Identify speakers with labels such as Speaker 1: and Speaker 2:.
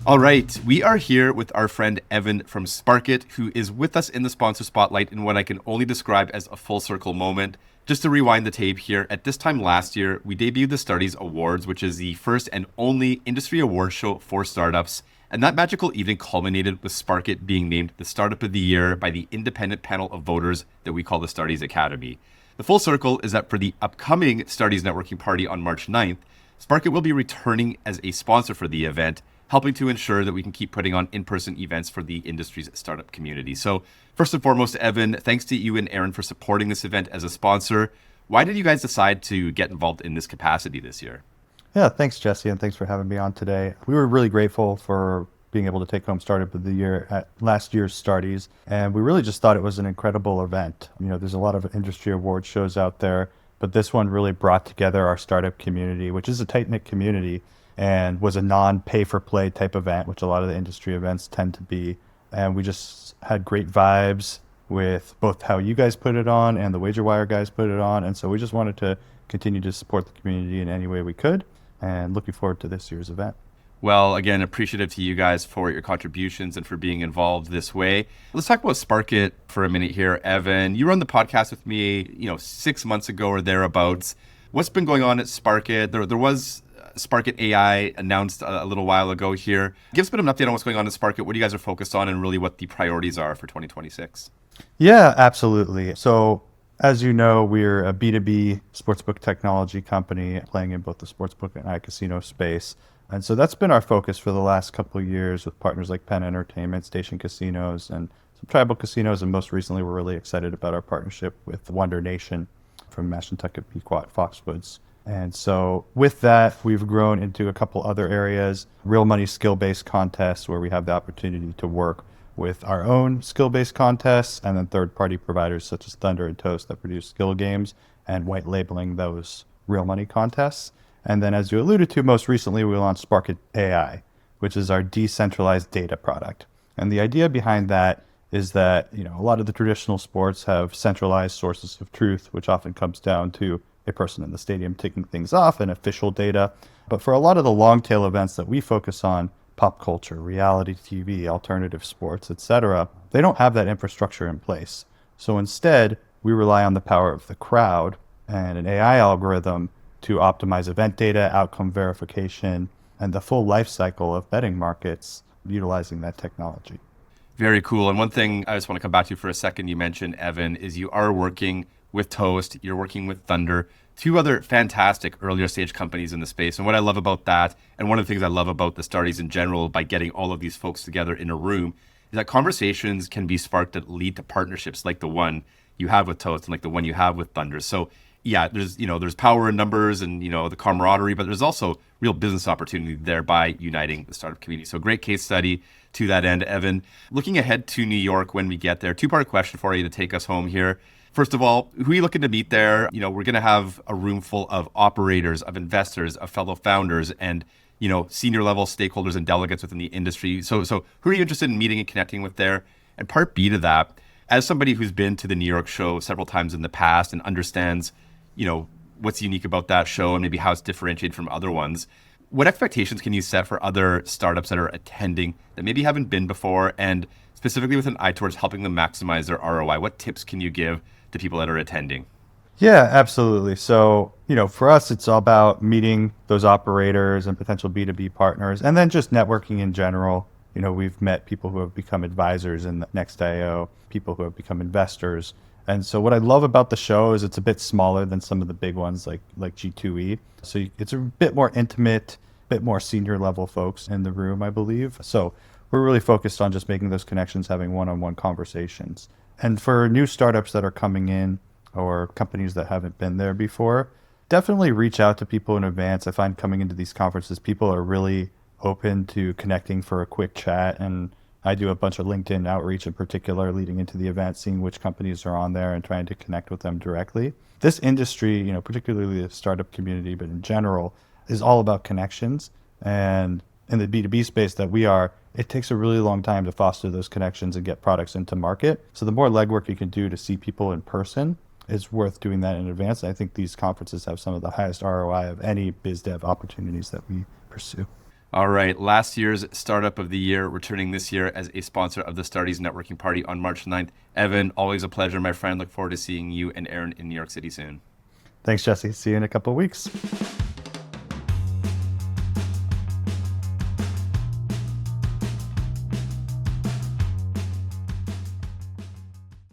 Speaker 1: All right, we are here with our friend Evan from Sparket, who is with us in the sponsor spotlight in what I can only describe as a full circle moment. Just to rewind the tape here, at this time last year, we debuted the Starties Awards, which is the first and only industry award show for startups. And that magical evening culminated with Sparket being named the Startup of the Year by the independent panel of voters that we call the Starties Academy. The full circle is that for the upcoming Starties Networking Party on March 9th, Sparket will be returning as a sponsor for the event, helping to ensure that we can keep putting on in-person events for the industry's startup community. So first and foremost, Evan, thanks to you and Aaron for supporting this event as a sponsor. Why did you guys decide to get involved in this capacity this year?
Speaker 2: Yeah, thanks, Jesse, and thanks for having me on today. We were really grateful for being able to take home Startup of the Year at last year's Starties, and we really just thought it was an incredible event. You know, there's a lot of industry award shows out there, but this one really brought together our startup community, which is a tight-knit community, and was a non-pay-for-play type event, which a lot of the industry events tend to be. And we just had great vibes with both how you guys put it on and the WagerWire guys put it on. And so we just wanted to continue to support the community in any way we could, and looking forward to this year's event.
Speaker 1: Well, again, appreciative to you guys for your contributions and for being involved this way. Let's talk about Sparket for a minute here, Evan. You were on the podcast with me, 6 months ago or thereabouts. What's been going on at Sparket? There was Sparket AI announced a little while ago here. Give us a bit of an update on what's going on in Sparket, what you guys are focused on, and really what the priorities are for 2026.
Speaker 2: Yeah, absolutely. So as you know, we're a B2B sportsbook technology company playing in both the sportsbook and iCasino space. And so that's been our focus for the last couple of years with partners like Penn Entertainment, Station Casinos, and some tribal casinos. And most recently, we're really excited about our partnership with Wonder Nation from Mashantucket, Pequot, Foxwoods. And so with that, we've grown into a couple other areas, real money skill-based contests where we have the opportunity to work with our own skill-based contests and then third-party providers such as Thunder and Toast that produce skill games and white labeling those real money contests. And then as you alluded to, most recently we launched Sparket AI, which is our decentralized data product. And the idea behind that is that, a lot of the traditional sports have centralized sources of truth, which often comes down to a person in the stadium taking things off and official data. But for a lot of the long tail events that we focus on, pop culture, reality TV, alternative sports, etc., they don't have that infrastructure in place. So instead, we rely on the power of the crowd and an AI algorithm to optimize event data, outcome verification, and the full life cycle of betting markets utilizing that technology.
Speaker 1: Very cool. And one thing I just want to come back to for a second, you mentioned, Evan, is you are working with Toast, you're working with Thunder, two other fantastic earlier stage companies in the space. And what I love about that, and one of the things I love about the Starties in general, by getting all of these folks together in a room, is that conversations can be sparked that lead to partnerships like the one you have with Toast and like the one you have with Thunder. So yeah, there's power in numbers and, the camaraderie, but there's also real business opportunity there by uniting the startup community. So great case study to that end, Evan. Looking ahead to New York when we get there, two-part question for you to take us home here. First of all, who are you looking to meet there? We're going to have a room full of operators, of investors, of fellow founders, and, senior level stakeholders and delegates within the industry. So who are you interested in meeting and connecting with there? And part B to that, as somebody who's been to the New York show several times in the past and understands, what's unique about that show and maybe how it's differentiated from other ones, what expectations can you set for other startups that are attending that maybe haven't been before, and specifically with an eye towards helping them maximize their ROI? What tips can you give to people that are attending?
Speaker 2: Yeah, absolutely. So, for us, it's all about meeting those operators and potential B2B partners, and then just networking in general. We've met people who have become advisors in the Next.io, people who have become investors. And so what I love about the show is it's a bit smaller than some of the big ones like G2E. So it's a bit more intimate, a bit more senior level folks in the room, I believe. So we're really focused on just making those connections, having one-on-one conversations. And for new startups that are coming in or companies that haven't been there before, definitely reach out to people in advance. I find coming into these conferences, people are really open to connecting for a quick chat. And I do a bunch of LinkedIn outreach in particular leading into the event, seeing which companies are on there and trying to connect with them directly. This industry, particularly the startup community, but in general, is all about connections. And in the B2B space that we are, it takes a really long time to foster those connections and get products into market. So the more legwork you can do to see people in person, it's worth doing that in advance. I think these conferences have some of the highest ROI of any biz dev opportunities that we pursue.
Speaker 1: All right. Last year's Startup of the Year, returning this year as a sponsor of the Starties Networking Party on March 9th. Evan, always a pleasure, my friend. Look forward to seeing you and Aaron in New York City soon.
Speaker 2: Thanks, Jesse. See you in a couple of weeks.